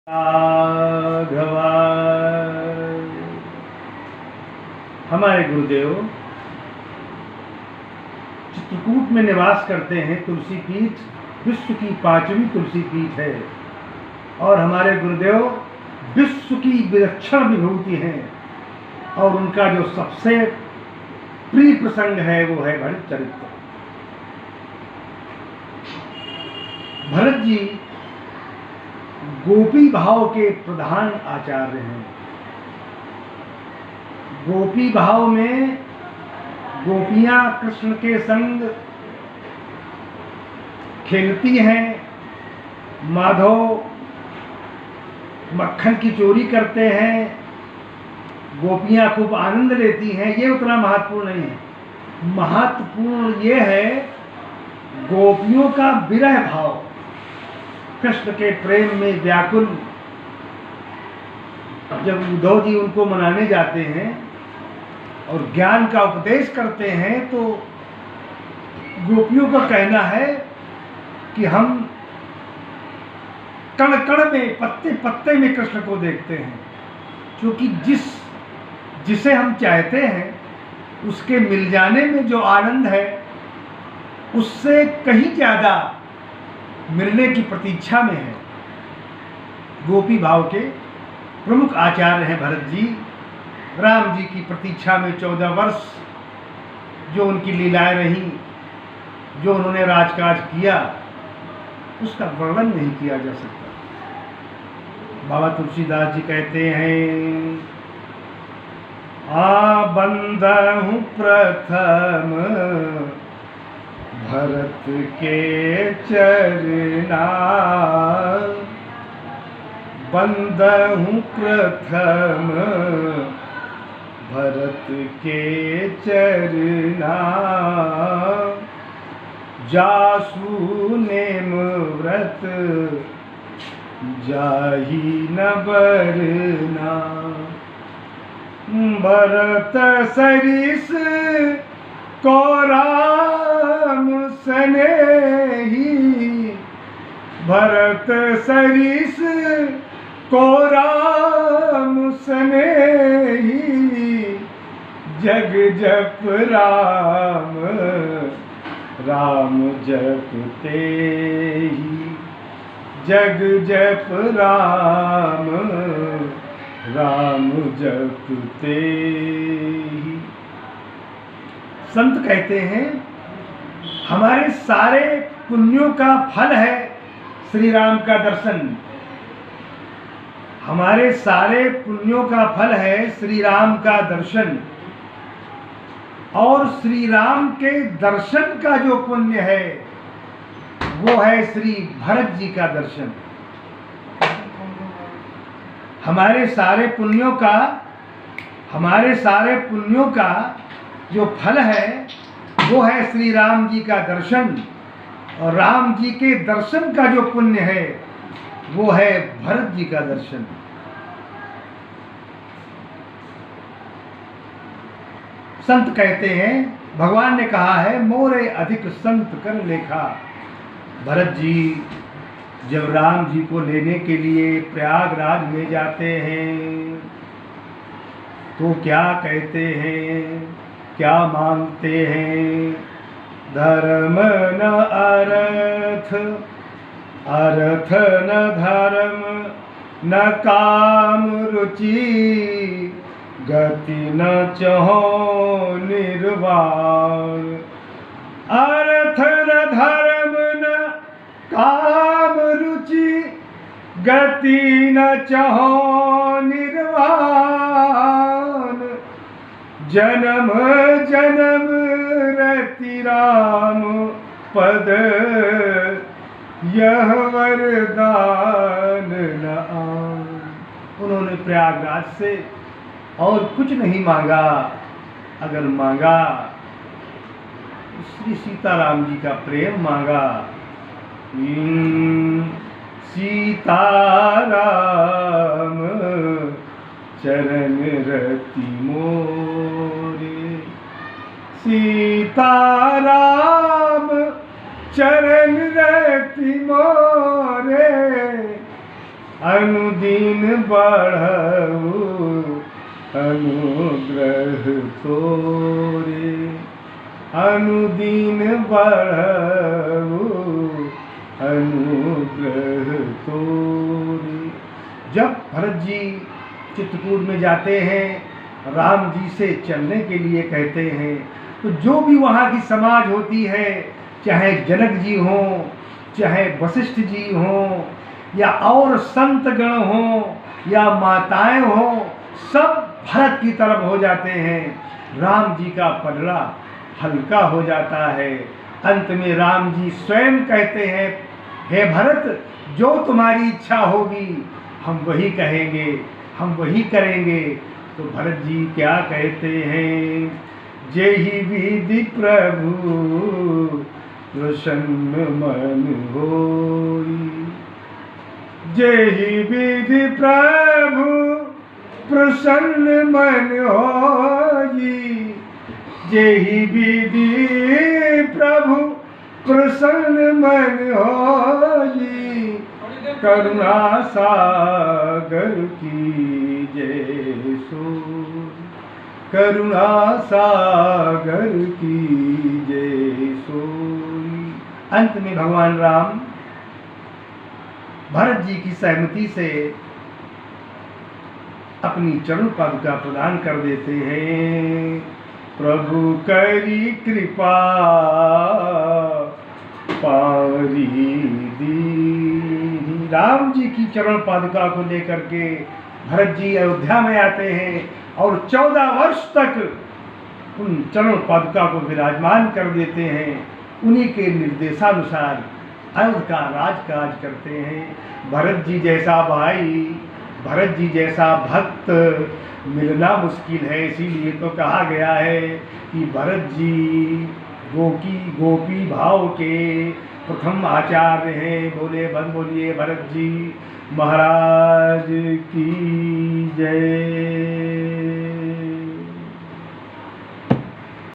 राघवा। हमारे गुरुदेव चित्रकूट में निवास करते हैं। तुलसी पीठ विश्व की 5वीं तुलसी पीठ है और हमारे गुरुदेव विश्व की विलक्षण विभूति हैं और उनका जो सबसे प्रिय प्रसंग है वो है भरत चरित्र। भरत जी गोपी भाव के प्रधान आचार्य हैं। गोपी भाव में गोपियां कृष्ण के संग खेलती हैं, माधव मक्खन की चोरी करते हैं, गोपियां खूब आनंद लेती हैं। ये उतना महत्वपूर्ण नहीं है। महत्वपूर्ण ये है गोपियों का विरह भाव, कृष्ण के प्रेम में व्याकुल। जब उद्धव जी उनको मनाने जाते हैं और ज्ञान का उपदेश करते हैं तो गोपियों का कहना है कि हम कण कण में, पत्ते पत्ते में कृष्ण को देखते हैं, क्योंकि जिसे हम चाहते हैं उसके मिल जाने में जो आनंद है उससे कहीं ज्यादा मिलने की प्रतीक्षा में है। गोपी भाव के प्रमुख आचार्य हैं भरत जी। राम जी की प्रतीक्षा में 14 वर्ष जो उनकी लीलाएं रहीं, जो उन्होंने राजकाज किया, उसका वर्णन नहीं किया जा सकता। बाबा तुलसीदास जी कहते हैं, आ बंधहु प्रथम भरत के चरना, बंधहु प्रथम भरत के चरना, जासु नेम व्रत जाहि न बरना। भरत सरिस को राम सनेही, भरत सरिस को राम सनेही, जग जप राम राम जपते ही, जग जप राम राम जपते ही। संत कहते हैं हमारे सारे पुण्यों का फल है श्री राम का दर्शन। हमारे सारे पुण्यों का फल है श्री राम का दर्शन, और श्री राम के दर्शन का जो पुण्य है वो है श्री भरत जी का दर्शन। हमारे सारे पुण्यों का जो फल है वो है श्री राम जी का दर्शन, और राम जी के दर्शन का जो पुण्य है वो है भरत जी का दर्शन। संत कहते हैं, भगवान ने कहा है, मोरे अधिक संत कर लेखा। भरत जी जब राम जी को लेने के लिए प्रयागराज में जाते हैं तो क्या कहते हैं, क्या मांगते हैं? धर्म न अर्थ, अर्थ न धर्म, न काम रुचि, गति न चहो निर्वाण। अर्थ न धर्म न काम रुचि, गति न चहो निर्वाण। जन्म जन्म रति राम पद, यह वरदान न आन। उन्होंने प्रयागराज से और कुछ नहीं मांगा, अगर मांगा श्री सीताराम जी का प्रेम मांगा। सीताराम चरण रति मोरे, सीताराम चरण रति मोरे, अनुदिन अनुदीन बढ़ऊ अनुग्रह तोरे, अनुदीन बढ़ऊ अनुग्रह तोरे। जब भरत जी चित्रकूट में जाते हैं, राम जी से चलने के लिए कहते हैं, तो जो भी वहाँ की समाज होती है, चाहे जनक जी हों, चाहे वशिष्ठ जी हों, या और संत गण हों, या माताएं हों, सब भरत की तरफ हो जाते हैं। राम जी का पलड़ा हल्का हो जाता है। अंत में राम जी स्वयं कहते हैं, हे भरत, जो तुम्हारी इच्छा होगी हम वही कहेंगे, हम वही करेंगे। तो भरत जी क्या कहते हैं, जेहि विधि प्रभु प्रसन्न मन होई, जेहि विधि प्रभु प्रसन्न मन होई, जेहि विधि प्रभु प्रसन्न मन होई, करुणा सागर की जय सो, करुणा सागर की जय सोई। अंत में भगवान राम भरत जी की सहमति से अपनी चरण पादुका प्रदान कर देते हैं। प्रभु करी कृपा पारी दी। राम जी की चरण पादुका को लेकर के भरत जी अयोध्या में आते हैं और 14 वर्ष तक उन चरण पादुका को विराजमान कर देते हैं। उन्हीं के निर्देशानुसार अयोध्या का राजकाज करते हैं। भरत जी जैसा भाई, भरत जी जैसा भक्त मिलना मुश्किल है। इसीलिए तो कहा गया है कि भरत जी गोपी भाव के प्रथम आचार्य हैं। बोलिए भरत जी महाराज की जय।